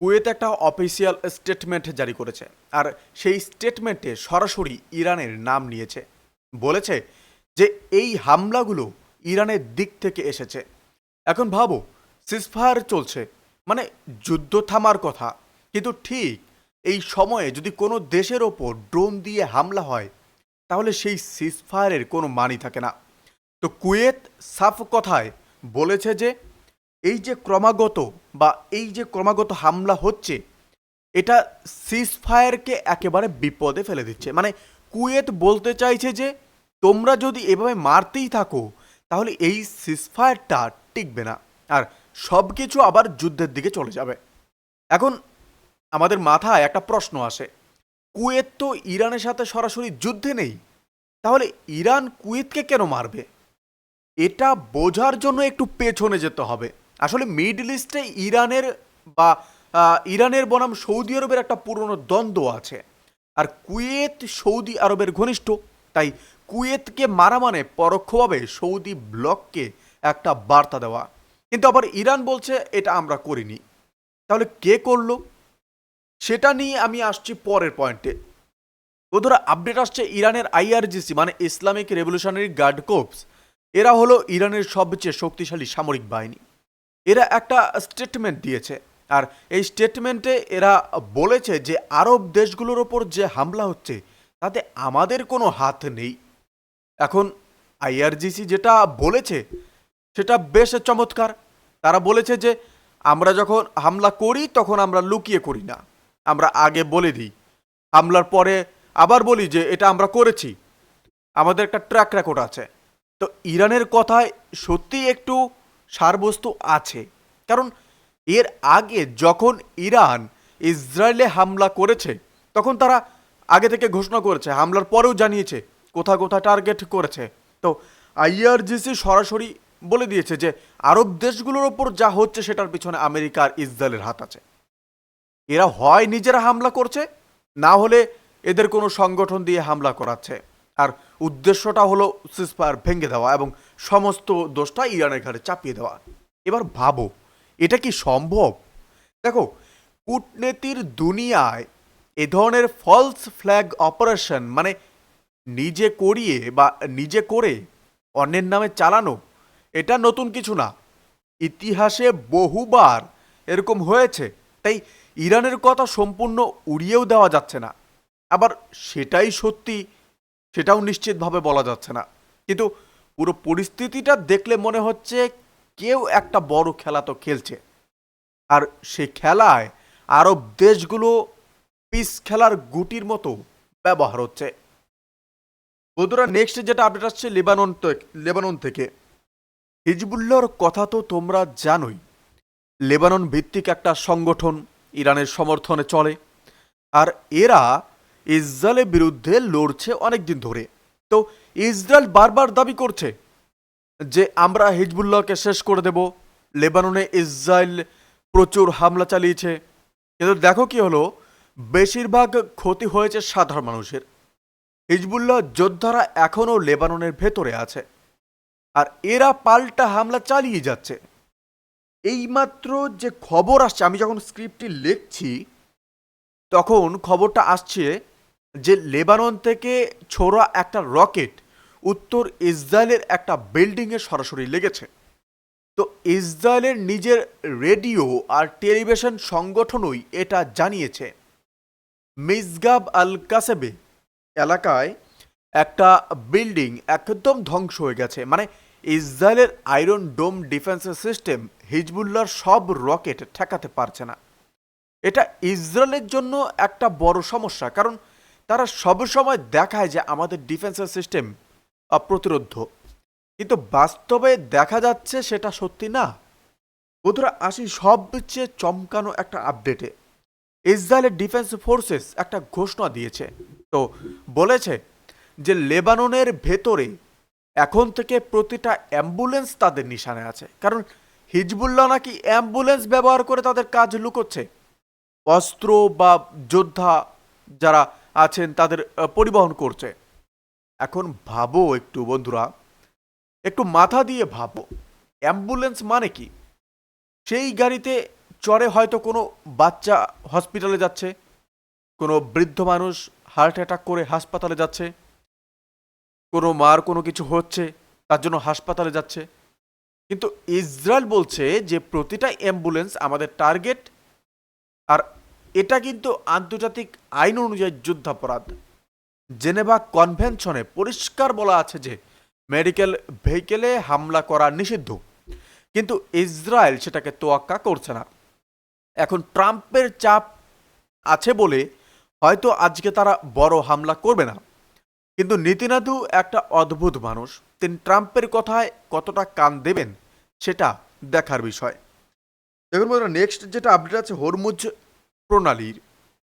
Kuwait একটা official statement জারি করেছে। আর সেই স্টেটমেন্টে সরাসরি ইরানের নাম নিয়েছে। বলেছে যে এই হামলাগুলো ইরানের দিক থেকে এসেছে। এখন ভাবো, সিজফায়ার চলছে, মানে যুদ্ধ থামার কথা, কিন্তু ঠিক এই সময়ে যদি কোনো দেশের ওপর ড্রোন দিয়ে হামলা হয় তাহলে সেই সিজফায়ারের কোনো মানি থাকে না। তো কুয়েত সাফ কথায় বলেছে যে এই যে ক্রমাগত হামলা হচ্ছে, এটা সিজফায়ারকে একেবারে বিপদে ফেলে দিচ্ছে। মানে কুয়েত বলতে চাইছে যে তোমরা যদি এভাবে মারতেই থাকো তাহলে এই সিজফায়ারটা টিকবে না, আর সব কিছু আবার যুদ্ধের দিকে চলে যাবে। এখন আমাদের মাথায় একটা প্রশ্ন আসে, কুয়েত তো ইরানের সাথে সরাসরি যুদ্ধে নেই, তাহলে ইরান কুয়েতকে কেন মারবে? এটা বোঝার জন্য একটু পেছনে যেতে হবে। আসলে মিডল ইস্টে বা ইরানের বনাম সৌদি আরবের একটা পুরনো দ্বন্দ্ব আছে। আর কুয়েত সৌদি আরবের ঘনিষ্ঠ, তাই কুয়েতকে মারা মানে পরোক্ষভাবে সৌদি ব্লককে একটা বার্তা দেওয়া। কিন্তু আবার ইরান বলছে এটা আমরা করিনি। তাহলে কে করলো? সেটা নিয়ে আমি আসছি পরের পয়েন্টে। বন্ধুরা, আপডেট আসছে ইরানের আইআরজিসি মানে ইসলামিক রেভলিউশনারি গার্ড কোর্পস। এরা হলো ইরানের সবচেয়ে শক্তিশালী সামরিক বাহিনী। এরা একটা স্টেটমেন্ট দিয়েছে। আর এই স্টেটমেন্টে এরা বলেছে যে আরব দেশগুলোর ওপর যে হামলা হচ্ছে তাতে আমাদের কোনো হাত নেই। এখন আইআরজিসি যেটা বলেছে সেটা বেশ চমৎকার। তারা বলেছে যে আমরা যখন হামলা করি তখন আমরা লুকিয়ে করি না, আমরা আগে বলে দিই, হামলার পরে আবার বলি যে এটা আমরা করেছি, আমাদের একটা ট্র্যাক রেকর্ড আছে। তো ইরানের কথায় সত্যি একটু সারবস্তু আছে। কারণ এর আগে যখন ইরান ইসরায়েলে হামলা করেছে তখন তারা আগে থেকে ঘোষণা করেছে, হামলার পরেও জানিয়েছে কোথায় কোথায় টার্গেট করেছে। তো আইআরজিসি সরাসরি বলে দিয়েছে যে আরব দেশগুলোর ওপর যা হচ্ছে সেটার পিছনে আমেরিকা আর ইসরায়েলের হাত আছে। এরা হয় নিজেরা হামলা করছে, না হলে এদের কোনো সংগঠন দিয়ে হামলা করাচ্ছে। আর উদ্দেশ্যটা হলো সিজফায়ার ভেঙে দেওয়া এবং সমস্ত দোষটা ইরানের ঘাড়ে চাপিয়ে দেওয়া। এবার ভাবো, এটা কি সম্ভব? দেখো, কূটনীতির দুনিয়ায় এ ধরনের ফলস ফ্ল্যাগ অপারেশন মানে নিজে করিয়ে বা নিজে করে অন্যের নামে চালানো, এটা নতুন কিছু না। ইতিহাসে বহুবার এরকম হয়েছে। তাই ইরানের কথা সম্পূর্ণ উড়িয়েও দেওয়া যাচ্ছে না, আবার সেটাই সত্যি সেটাও নিশ্চিতভাবে বলা যাচ্ছে না। কিন্তু পুরো পরিস্থিতিটা দেখলে মনে হচ্ছে কেউ একটা বড় খেলা তো খেলছে, আর সে খেলায় আরব দেশগুলো পিস খেলার গুটির মতো ব্যবহার হচ্ছে। বন্ধুরা, নেক্সট যেটা আপডেট আসছে লেবানন থেকে। হিজবুল্লাহর কথা তো তোমরা জানোই, লেবানন ভিত্তিক একটা সংগঠন, ইরানের সমর্থনে চলে। আর এরা ইসরায়েলের বিরুদ্ধে লড়ছে অনেক দিন ধরে। তো ইসরায়েল বারবার দাবি করছে যে আমরা হিজবুল্লাহকে শেষ করে দেব। লেবাননে ইসরায়েল প্রচুর হামলা চালিয়েছে, কিন্তু দেখো কি হলো, বেশিরভাগ ক্ষতি হয়েছে সাধারণ মানুষের। হিজবুল্লাহ যোদ্ধারা এখনও লেবাননের ভেতরে আছে, আর এরা পাল্টা হামলা চালিয়ে যাচ্ছে। এইমাত্র যে খবর আসছে, আমি যখন স্ক্রিপ্টটি লিখছি তখন খবরটা আসছে যে লেবানন থেকে ছোড়া একটা রকেট উত্তর ইসরায়েলের একটা বিল্ডিংয়ে সরাসরি লেগেছে। তো ইসরায়েলের নিজের রেডিও আর টেলিভিশন সংগঠনই এটা জানিয়েছে। মিসগাব আল কাসেবে এলাকায় একটা বিল্ডিং একদম ধ্বংস হয়ে গেছে। মানে ইসরায়েলের আয়রন ডোম ডিফেন্স সিস্টেম হিজবুল্লাহর সব রকেট ঠেকাতে পারছে না। এটা ইসরায়েলের জন্য একটা বড় সমস্যা, কারণ তারা সবসময় দেখায় যে আমাদের ডিফেন্সের সিস্টেম প্রতিরোধ, কিন্তু বাস্তবে দেখা যাচ্ছে সেটা সত্যি না। বন্ধুরা, আসি সবচেয়ে চমকানো একটা আপডেটে। ইসরায়েলের ডিফেন্স ফোর্সেস একটা ঘোষণা দিয়েছে। তো বলেছে যে লেবাননের ভেতরে এখন থেকে প্রতিটা অ্যাম্বুলেন্স তাদের নিশানে আছে, কারণ হিজবুল্লাহ নাকি অ্যাম্বুলেন্স ব্যবহার করে তাদের কাজ লুকোচ্ছে। অস্ত্র বা যোদ্ধা যারা আছেন তাদের পরিবহন করছে। এখন ভাবো একটু বন্ধুরা, একটু মাথা দিয়ে ভাবো, অ্যাম্বুলেন্স মানে কি? সেই গাড়িতে চরে হয়তো কোনো বাচ্চা হসপিটালে যাচ্ছে, কোনো বৃদ্ধ মানুষ হার্ট অ্যাটাক করে হাসপাতালে যাচ্ছে, কোনো মার কোনো কিছু হচ্ছে তার জন্য হাসপাতালে যাচ্ছে। কিন্তু ইসরায়েল বলছে যে প্রতিটা অ্যাম্বুলেন্স আমাদের টার্গেট, আর এটা কিন্তু আন্তর্জাতিক আইন অনুযায়ী যুদ্ধাপরাধ। জেনেভা কনভেনশনে পরিষ্কার বলা আছে যে মেডিকেল ভেহিকেলে হামলা করা নিষিদ্ধ, কিন্তু ইসরায়েল সেটাকে তোয়াক্কা করছে না। এখন ট্রাম্পের চাপ আছে বলে হয়তো আজকে তারা বড় হামলা করবে না, কিন্তু নীতিনাদু একটা অদ্ভুত মানুষ, তিনি ট্রাম্পের কথায় কতটা কান দেবেন সেটা দেখার বিষয়। দেখুন বন্ধুরা, নেক্সট যেটা আপডেট আছে হরমুজ প্রণালীর,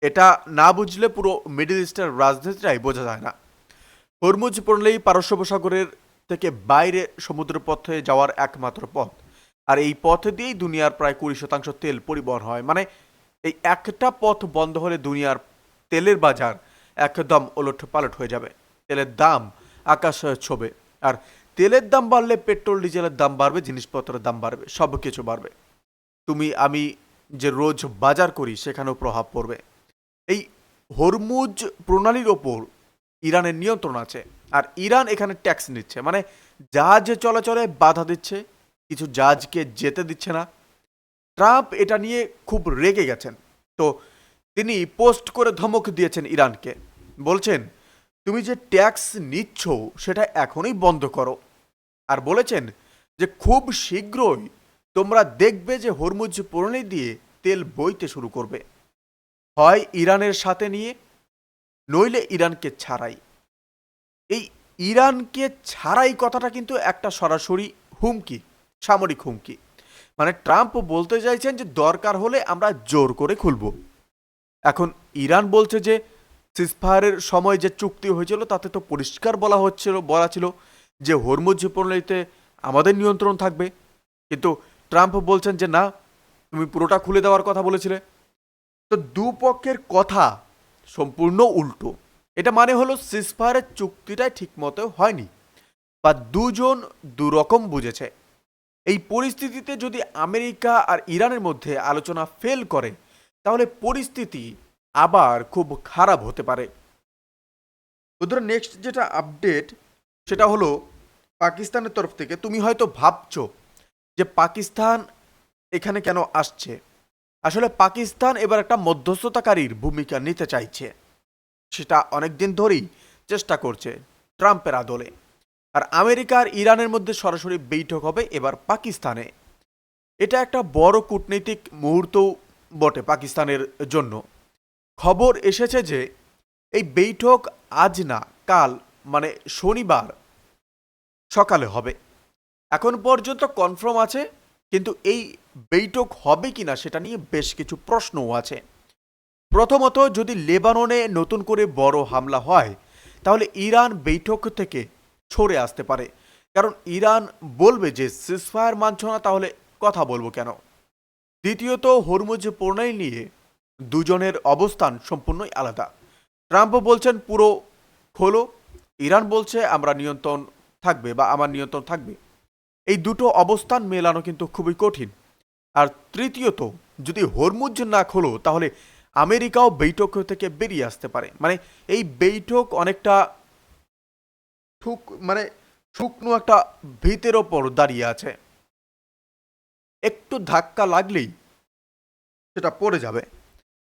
এটা না বুঝলে পুরো মিডল ইস্টের রাজনীতিটাই বোঝা যায় না। হরমুজ প্রণালী পারস্য উপসাগরের থেকে বাইরে সমুদ্রপথে যাওয়ার একমাত্র পথ, আর এই পথ দিয়েই দুনিয়ার প্রায় 20% তেল পরিবহন হয়। মানে এই একটা পথ বন্ধ হলে দুনিয়ার তেলের বাজার একদম ওলট পালট হয়ে যাবে, তেলের দাম আকাশ ছোঁবে। আর তেলের দাম বাড়লে পেট্রোল ডিজেলের দাম বাড়বে, জিনিসপত্রের দাম বাড়বে, সব কিছু বাড়বে। তুমি আমি যে রোজ বাজার করি সেখানেও প্রভাব পড়বে। এই হরমুজ প্রণালীর ওপর ইরানের নিয়ন্ত্রণ আছে, আর ইরান এখানে ট্যাক্স নিচ্ছে, মানে জাহাজ চলাচলে বাধা দিচ্ছে, কিছু জাহাজকে যেতে দিচ্ছে না। ট্রাম্প এটা নিয়ে খুব রেগে গেছেন, তো তিনি পোস্ট করে ধমক দিয়েছেন ইরানকে, বলছেন তুমি যে ট্যাক্স নিচ্ছ সেটা এখনই বন্ধ করো। আর বলেছেন যে খুব শীঘ্রই তোমরা দেখবে যে হরমুজ প্রণালী দিয়ে তেল বইতে শুরু করবে, হয় ইরানের সাথে নিয়ে, নইলে ইরানকে ছাড়াই। এই ইরানকে ছাড়াই কথাটা কিন্তু একটা সরাসরি হুমকি, সামরিক হুমকি। মানে ট্রাম্প বলতে চাইছেন যে দরকার হলে আমরা জোর করে খুলব। এখন ইরান বলছে যে সিজফায়ারের সময় যে চুক্তি হয়েছিল তাতে তো পরিষ্কার বলা ছিল যে হরমুজ প্রণালীতে আমাদের নিয়ন্ত্রণ থাকবে, কিন্তু ট্রাম্প বলছেন যে না, তুমি পুরোটা খুলে দেওয়ার কথা বলেছিলে। তো দুপক্ষের কথা সম্পূর্ণ উল্টো। এটা মানে হলো সিজফায়ারের চুক্তিটাই ঠিকমতো হয়নি, বা দুজন দুরকম বুঝেছে। এই পরিস্থিতিতে যদি আমেরিকা আর ইরানের মধ্যে আলোচনা ফেল করে তাহলে পরিস্থিতি আবার খুব খারাপ হতে পারে। বন্ধুরা, নেক্সট যেটা আপডেট সেটা হলো পাকিস্তানের তরফ থেকে। তুমি হয়তো ভাবছো যে পাকিস্তান এখানে কেন আসছে। আসলে পাকিস্তান এবার একটা মধ্যস্থতাকারীর ভূমিকা নিতে চাইছে, সেটা অনেকদিন ধরেই চেষ্টা করছে ট্রাম্পের আদলে। আর আমেরিকা আর ইরানের মধ্যে সরাসরি বৈঠক হবে এবার পাকিস্তানে। এটা একটা বড় কূটনৈতিক মুহূর্ত বটে পাকিস্তানের জন্য। খবর এসেছে যে এই বৈঠক আজ না কাল, মানে শনিবার সকালে হবে। এখন পর্যন্ত কনফার্ম আছে, কিন্তু এই বৈঠক হবে কিনা সেটা নিয়ে বেশ কিছু প্রশ্নও আছে। প্রথমত, যদি লেবাননে নতুন করে বড় হামলা হয় তাহলে ইরান বৈঠক থেকে সরে আসতে পারে, কারণ ইরান বলবে যে সিজফায়ার মানছ না, তাহলে কথা বলবো কেন। দ্বিতীয়ত, হরমুজ প্রণালী নিয়ে দুজনের অবস্থান সম্পূর্ণই আলাদা। ট্রাম্প বলছেন পুরো খোলো, ইরান বলছে আমরা নিয়ন্ত্রণ থাকবে বা আমার নিয়ন্ত্রণ থাকবে। এই দুটো অবস্থান মেলানো কিন্তু খুবই কঠিন। আর তৃতীয়ত, যদি হরমুজ না খোলো তাহলে আমেরিকাও বৈঠক থেকে বেরিয়ে আসতে পারে। মানে এই বৈঠক অনেকটা শুকনো একটা ভিতের ওপর দাঁড়িয়ে আছে, একটু ধাক্কা লাগলেই সেটা পড়ে যাবে।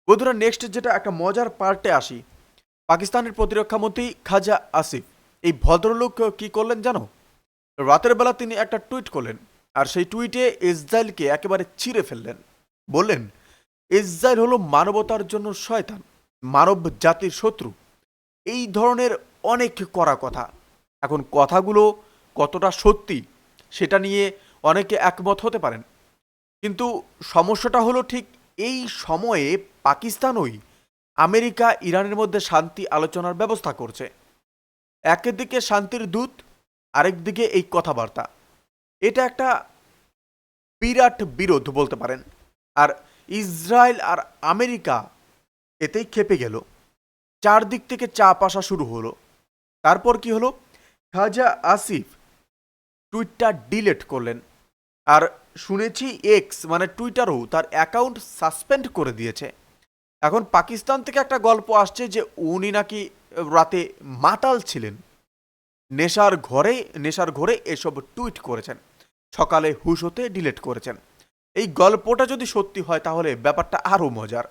বন্ধুরা, নেক্সট যেটা একটা মজার পার্টে আসি, পাকিস্তানের প্রতিরক্ষা মন্ত্রী খাজা আসিফ, এই ভদ্রলোক কি করলেন জানো? রাতের বেলা তিনি একটা টুইট করলেন, আর সেই টুইটে ইসরায়েলকে একেবারে চিরে ফেললেন। বললেন ইসরায়েল হলো মানবতার জন্য শয়তান, মানব জাতির শত্রু। এই ধরনের অনেক কড়া কথা। এখন কথাগুলো কতটা সত্যি সেটা নিয়ে অনেকে একমত হতে পারেন, কিন্তু সমস্যাটা হলো ঠিক এই সময়ে পাকিস্তানই আমেরিকা ইরানের মধ্যে শান্তি আলোচনার ব্যবস্থা করছে। একদিকে শান্তির দূত, আরেকদিকে এই কথাবার্তা। এটা একটা বিরাট বিরোধ বলতে পারেন। আর ইসরায়েল আর আমেরিকা এতেই খেপে গেল, চারদিক থেকে চাপ আসা শুরু হলো। তারপর কি হলো? খাজা আসিফ টুইটটা ডিলিট করলেন, আর শুনেছি এক্স মানে টুইটারও তার অ্যাকাউন্ট সাসপেন্ড করে দিয়েছে। এখন পাকিস্তান থেকে একটা গল্প আসছে যে উনি নাকি রাতে মাতাল ছিলেন, নেশার ঘরে এসব টুইট করেছেন, সকালে হুশ হতে ডিলিট করেছেন। এই গল্পটা যদি সত্যি হয় তাহলে ব্যাপারটা আরও মজার,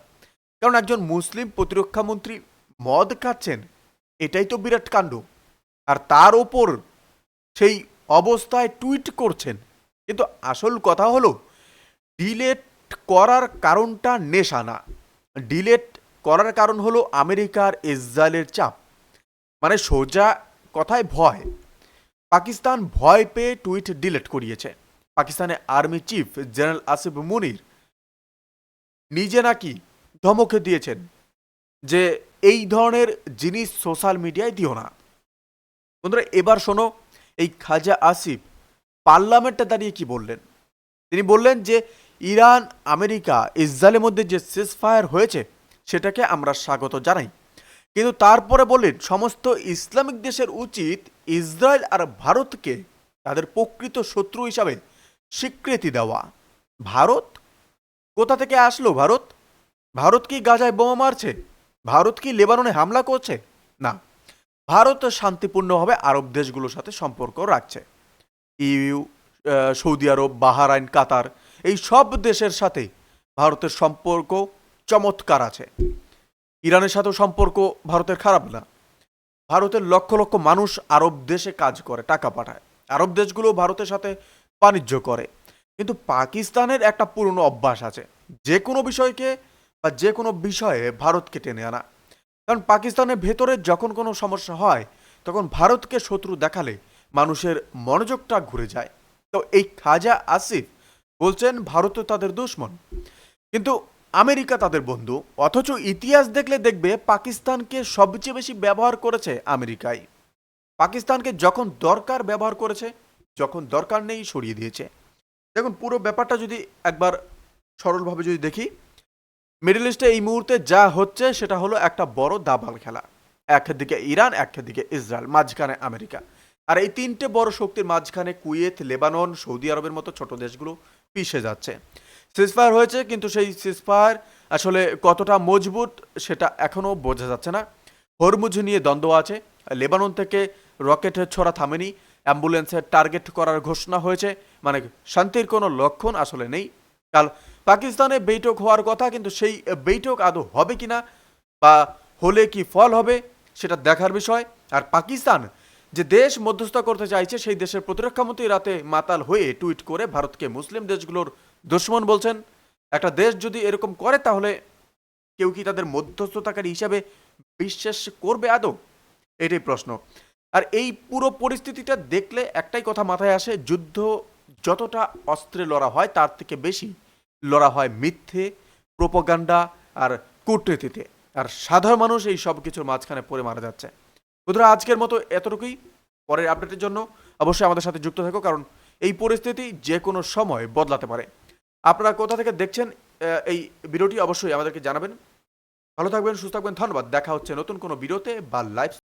কারণ একজন মুসলিম প্রতিরক্ষা মন্ত্রী মদ খাচ্ছেন, এটাই তো বিরাট কাণ্ড। আর তার ওপর সেই অবস্থায় টুইট করছেন। কিন্তু আসল কথা হলো, ডিলেট করার কারণটা নেশা না, ডিলেট করার কারণ হলো আমেরিকার ইসরায়েলের চাপ, মানে সোজা কথায় ভয়। পাকিস্তান ভয় পেয়ে টুইট ডিলিট করিয়েছে। পাকিস্তানের আর্মি চিফ জেনারেল আসিফ মুনির নিজে নাকি ধমকে দিয়েছেন যে এই ধরনের জিনিস সোশ্যাল মিডিয়ায় দিও না। বন্ধুরা, এবার শোনো এই খাজা আসিফ পার্লামেন্টে দাঁড়িয়ে কি বললেন। তিনি বললেন যে ইরান, আমেরিকা, ইসরায়েলের মধ্যে যে সিজফায়ার হয়েছে সেটাকে আমরা স্বাগত জানাই, কিন্তু তারপরে বললেন সমস্ত ইসলামিক দেশের উচিত ইসরায়েল আর ভারতকে তাদের প্রকৃত শত্রু হিসাবে স্বীকৃতি দেওয়া। ভারত কোথা থেকে আসলো? ভারত কি গাজায় বোমা মারছে? ভারত কি লেবাননে হামলা করছে? না, ভারত শান্তিপূর্ণভাবে আরব দেশগুলোর সাথে সম্পর্ক রাখছে। ইউ, সৌদি আরব, বাহারাইন, কাতার, এই সব দেশের সাথে ভারতের সম্পর্ক চমৎকার আছে। ইরানের সাথেও সম্পর্ক ভারতের খারাপ না। ভারতের লক্ষ লক্ষ মানুষ আরব দেশে কাজ করে, টাকা পাঠায়, আরব দেশগুলো ভারতের সাথে বাণিজ্য করে। কিন্তু পাকিস্তানের একটা পুরনো অভ্যাস আছে, যে কোনো বিষয়কে বা যে কোনো বিষয়ে ভারতকে টেনে আনা। কারণ পাকিস্তানের ভেতরে যখন কোনো সমস্যা হয় তখন ভারতকে শত্রু দেখালে মানুষের মনোযোগটা ঘুরে যায়। তো এই খাজা আসিফ বলছেন ভারত তাদের দুশমন, কিন্তু আমেরিকা তাদের বন্ধু। অথচ ইতিহাস দেখলে দেখবে পাকিস্তানকে সবচেয়ে বেশি ব্যবহার করেছে আমেরিকাই। পাকিস্তানকে যখন দরকার ব্যবহার করেছে, যখন দরকার নেই সরিয়ে দিয়েছে। দেখুন, পুরো ব্যাপারটা যদি একবার সরলভাবে যদি দেখি, মিডল ইস্টে এই মুহূর্তে যা হচ্ছে সেটা হলো একটা বড় দাবাল খেলা। একদিকে ইরান, একদিকে ইসরায়েল, মাঝখানে আমেরিকা। আর এই তিনটে বড় শক্তির মাঝখানে কুয়েত, লেবানন, সৌদি আরবের মতো ছোট দেশগুলো পিষে যাচ্ছে। সিজফায়ার হয়েছে, কিন্তু সেই সিজফায়ার আসলে কতটা মজবুত সেটা এখনও বোঝা যাচ্ছে না। হরমুজ নিয়ে দ্বন্দ্ব আছে, লেবানন থেকে রকেটের ছোড়া থামেনি, অ্যাম্বুলেন্সের টার্গেট করার ঘোষণা হয়েছে, মানে শান্তির কোনো লক্ষণ আসলে নেই। কাল পাকিস্তানে বৈঠক হওয়ার কথা, কিন্তু সেই বৈঠক আদৌ হবে কিনা বা হলে কি ফল হবে সেটা দেখার বিষয়। আর পাকিস্তান যে দেশ মধ্যস্থতা করতে চাইছে, সেই দেশের প্রতিরক্ষামন্ত্রী রাতে মাতাল হয়ে টুইট করে ভারতকে মুসলিম দেশগুলোর দুশমন বলছেন। একটা দেশ যদি এরকম করে তাহলে কেউ কি তাদের মধ্যস্থতাকারী হিসাবে বিশ্বাস করবে আদৌ? এটাই প্রশ্ন। আর এই পুরো পরিস্থিতিটা দেখলে একটাই কথা মাথায় আসে, যুদ্ধ যতটা অস্ত্রে লড়া হয় তার থেকে বেশি লড়া হয় মিথ্যে, প্রোপাগান্ডা আর কূটনীতিতে। আর সাধারণ মানুষ এই সব কিছুর মাঝখানে পড়ে মারা যাচ্ছে। বন্ধুরা, আজকের মতো এতটুকুই। পরের আপডেটের জন্য অবশ্যই আমাদের সাথে যুক্ত থাকো, কারণ এই পরিস্থিতি যে কোনো সময় বদলাতে পারে। আপনারা কোথা থেকে দেখছেন এই ভিডিওটি অবশ্যই আমাদেরকে জানাবেন। ভালো থাকবেন, সুস্থ থাকবেন, ধন্যবাদ। দেখা হচ্ছে নতুন কোনো ভিডিওতে বা লাইভ